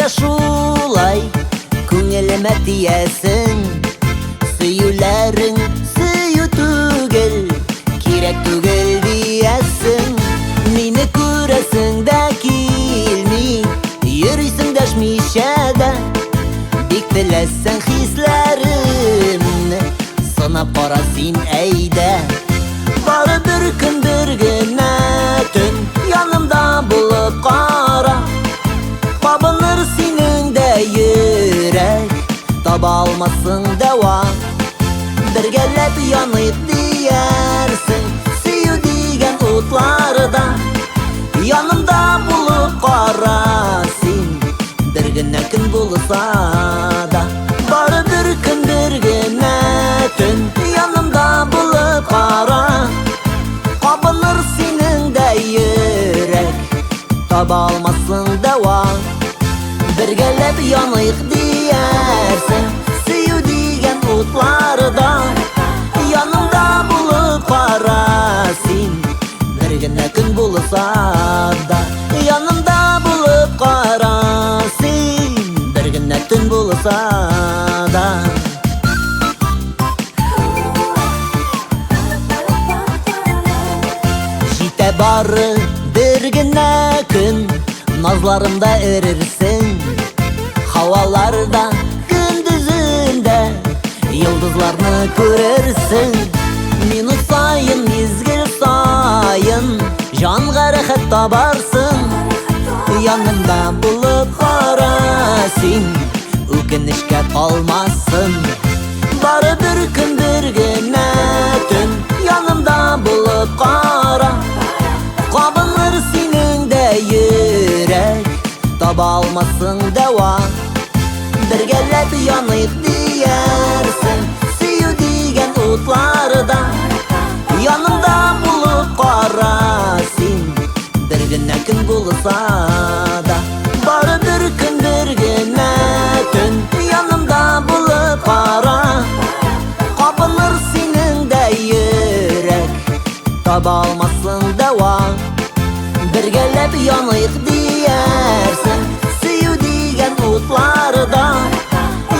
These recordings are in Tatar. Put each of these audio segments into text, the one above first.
Нигә шулай күңелемә тиясең? Сөюләрең сөю түгел, кирәк түгел диясең. Мине күрәсең дә килми, йөрисең дәшмичә дә. Бик беләсең хисләремне, сынап кара син әйдә. Бары бер көн бер генә төн янымда булып кара. Кабыныр синең дә йөрәк, таба алмассың дәва. Бергәләп яныйк диярсең, сөю дигән утларда. Янымда булып кара син, бер генә көн булса да. Бары бер көн бер генә төн янымда булып кара. Кабыныр синең дә йөрәк, таба алмассың дәва. Бергәләп яныйк диярсең, сөю дигән утларда. Янымда булып кара син, бер генә көн булса да. Янымда булып кара син, бер генә төн булса да. Җитә бары бер генә көн, назларымда эрерсең. Һаваларда көндезендә йолдызларны күрерсең. Минут сайын, мизгел сайын җанга рәхәт табарсың. Янымда булып кара син, үкенечкә калмассың. Бары бер көн бер генә төн янымда булып кара. Кабыныр синең дә йөрәк, таба алмассың дәва. Бергәләп яныйк диярсең, сөю дигән утларда. Янымда булып кара син, бер генә көн булса да. Бары бер көн бер генә төн янымда булып кара. Кабыныр синең дә йөрәк, таба алмассың дәва. Бергәләп яныйк диярсең, сөю дигән утларда.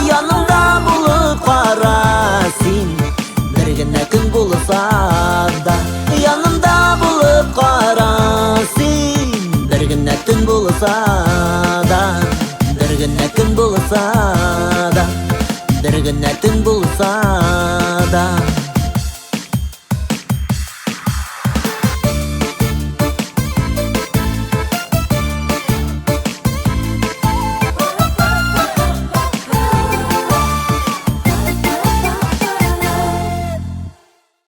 Янымда булып кара син, бер генә көн булса да. Янымда булып кара син, бер генә төн булса да. Бер генә көн булса да, бер генә төн булса да.